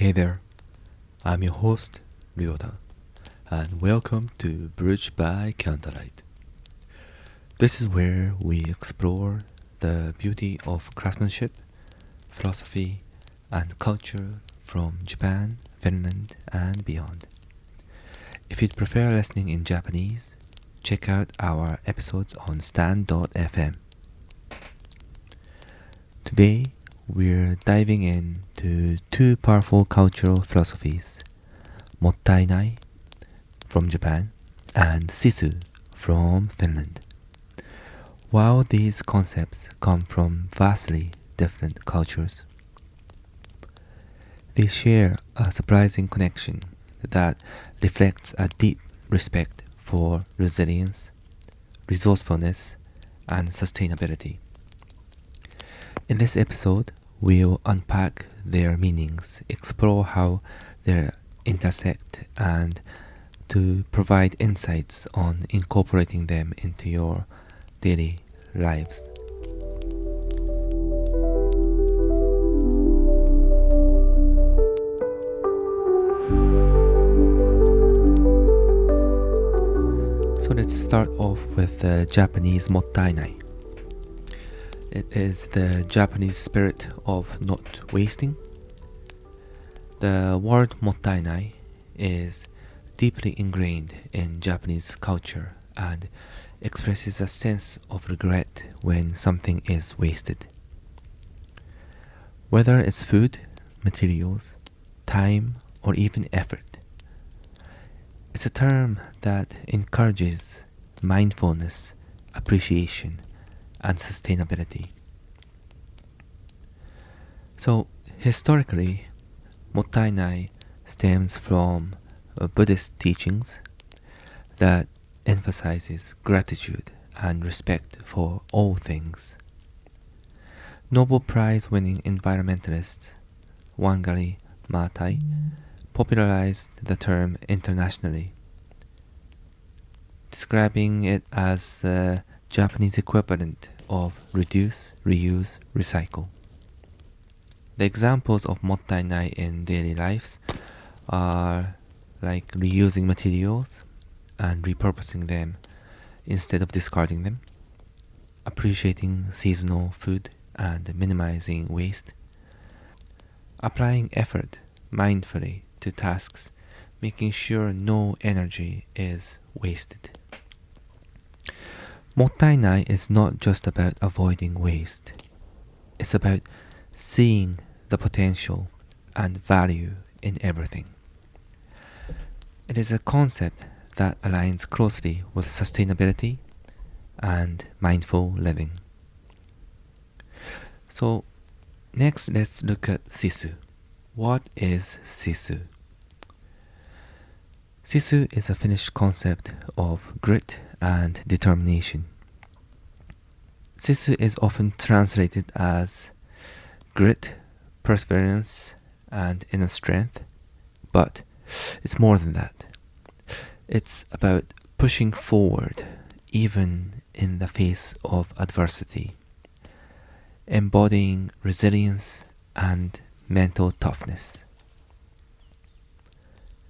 Hey there, I'm your host, Ryota, and welcome to Bridge by Candlelight. This is where we explore the beauty of craftsmanship, philosophy, and culture from Japan, Finland, and beyond. If you'd prefer listening in Japanese, check out our episodes on stan.fm. Today, we're diving into two powerful cultural philosophies, Mottainai from Japan and Sisu from Finland. While these concepts come from vastly different cultures, they share a surprising connection that reflects a deep respect for resilience, resourcefulness, and sustainability. In this episode, we'll unpack their meanings, explore how they intersect, and to provide insights on incorporating them into your daily lives. So let's start off with the Japanese Mottainai. It is the Japanese spirit of not wasting. The word Mottainai is deeply ingrained in Japanese culture and expresses a sense of regret when something is wasted. Whether it's food, materials, time, or even effort. It's a term that encourages mindfulness, appreciation, and sustainability. So, historically, Mottainai stems from Buddhist teachings that emphasizes gratitude and respect for all things. Nobel Prize-winning environmentalist Wangari Maathai popularized the term internationally, describing it as the Japanese equivalent of reduce, reuse, recycle. The examples of Mottainai in daily lives are like reusing materials and repurposing them instead of discarding them, appreciating seasonal food and minimizing waste, applying effort mindfully to tasks, making sure no energy is wasted. Mottainai is not just about avoiding waste. It's about seeing the potential and value in everything. It is a concept that aligns closely with sustainability and mindful living. So, next let's look at Sisu. What is Sisu? Sisu is a Finnish concept of grit and determination. Sisu is often translated as grit, perseverance, and inner strength, but it's more than that. It's about pushing forward even in the face of adversity, embodying resilience and mental toughness.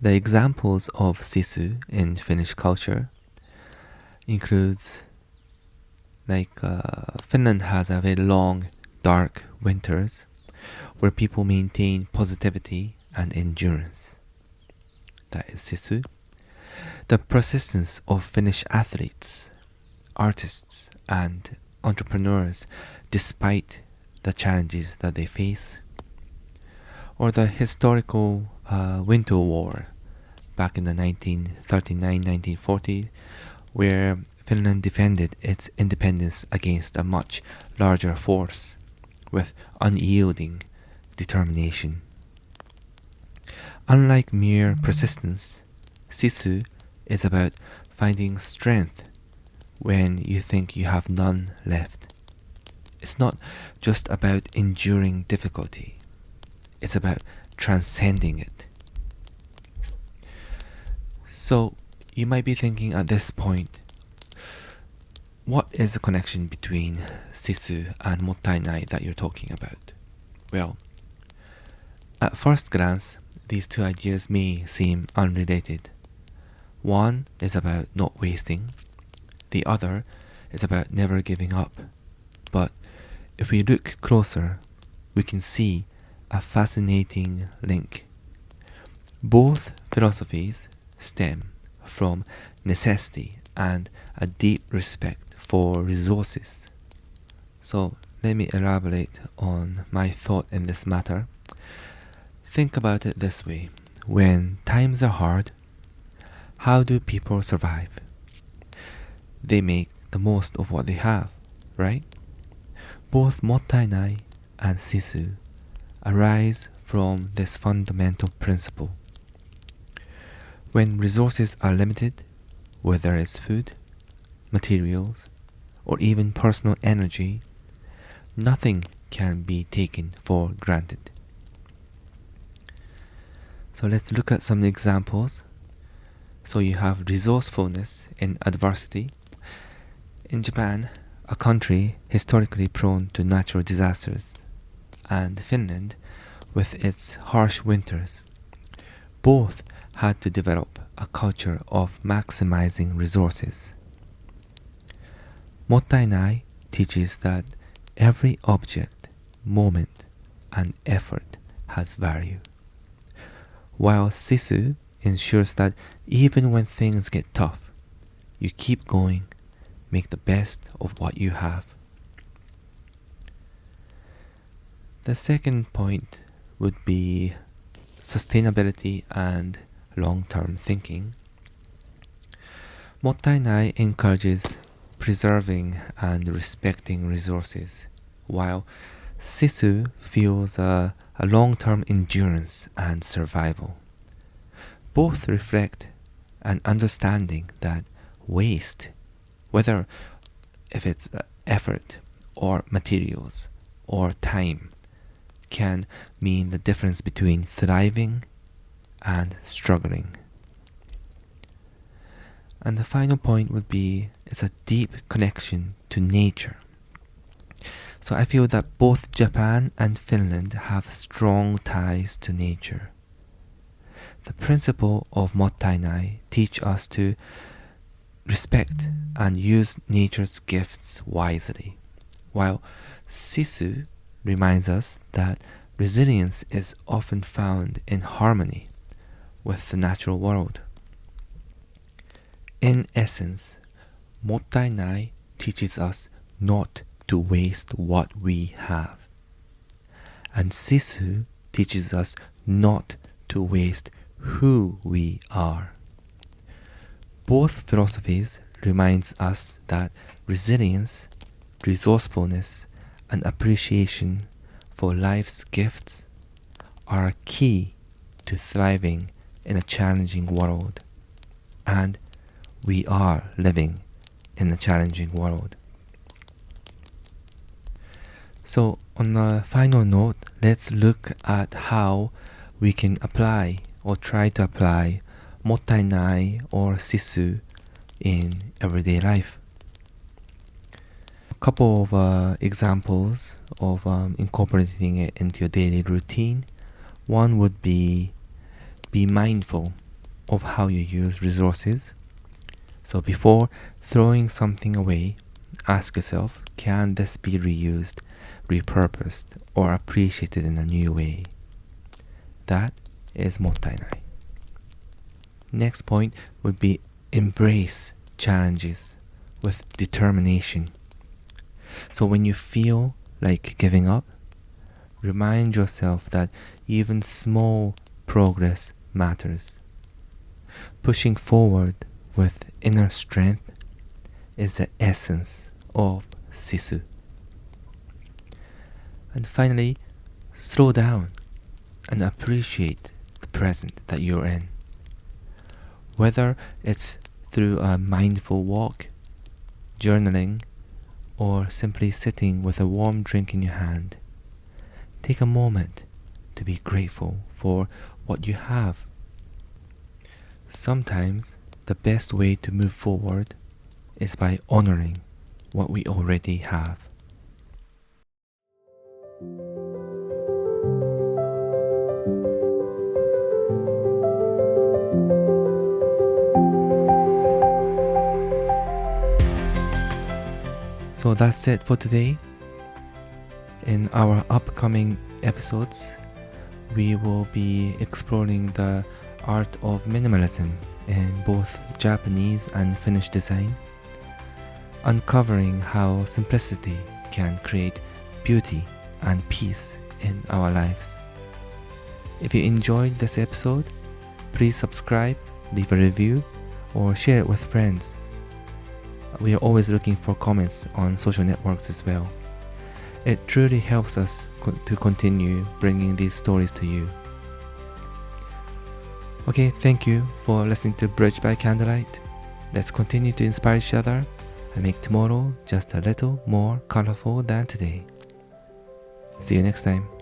The examples of Sisu in Finnish culture includes Finland has a very long, dark winters where people maintain positivity and endurance. That is Sisu. The persistence of Finnish athletes, artists, and entrepreneurs despite the challenges that they face. Or the historical Winter War back in the 1939-1940, where Finland defended its independence against a much larger force with unyielding determination. Unlike mere persistence, Sisu is about finding strength when you think you have none left. It's not just about enduring difficulty. It's about transcending it. So, you might be thinking at this point, what is the connection between Sisu and Mottainai that you're talking about? Well, at first glance, these two ideas may seem unrelated. One is about not wasting, the other is about never giving up. But if we look closer, we can see a fascinating link. Both philosophies stem from necessity and a deep respect for resources. So let me elaborate on my thought in this matter. Think about it this way. When times are hard, how do people survive? They make the most of what they have, right? Both Mottainai and Sisu arise from this fundamental principle. When resources are limited, whether it's food, materials, or even personal energy, nothing can be taken for granted. So let's look at some examples. So you have resourcefulness in adversity. In Japan, a country historically prone to natural disasters, and Finland, with its harsh winters, both had to develop a culture of maximizing resources. Mottainai teaches that every object, moment, and effort has value, while Sisu ensures that even when things get tough, you keep going, make the best of what you have. The second point would be sustainability and long-term thinking. Mottainai encourages preserving and respecting resources, while Sisu fuels a long-term endurance and survival. Both reflect an understanding that waste, whether if it's effort or materials or time, can mean the difference between thriving and struggling. And the final point would be it's a deep connection to nature. So I feel that both Japan and Finland have strong ties to nature. The principle of Mottainai teach us to respect and use nature's gifts wisely, while Sisu reminds us that resilience is often found in harmony with the natural world. In essence, Mottainai teaches us not to waste what we have, and Sisu teaches us not to waste who we are. Both philosophies reminds us that resilience, resourcefulness, and appreciation for life's gifts are key to thriving in a challenging world, and we are living in a challenging world. So on a final note, let's look at how we can apply or try to apply Mottainai or Sisu in everyday life. A couple of examples of incorporating it into your daily routine. One would be mindful of how you use resources. So before throwing something away, ask yourself, can this be reused, repurposed, or appreciated in a new way? That is Mottainai. Next point would be embrace challenges with determination. So when you feel like giving up, remind yourself that even small progress matters. Pushing forward with inner strength is the essence of Sisu. And finally, slow down and appreciate the present that you're in. Whether it's through a mindful walk, journaling, or simply sitting with a warm drink in your hand, take a moment to be grateful for what you have. Sometimes the best way to move forward is by honoring what we already have. So that's it for today. In our upcoming episodes, we will be exploring the art of minimalism in both Japanese and Finnish design, uncovering how simplicity can create beauty and peace in our lives. If you enjoyed this episode, please subscribe, leave a review, or share it with friends. We are always looking for comments on social networks as well. It truly helps us to continue bringing these stories to you. Okay, thank you for listening to Bridge by Candlelight. Let's continue to inspire each other and make tomorrow just a little more colorful than today. See you next time.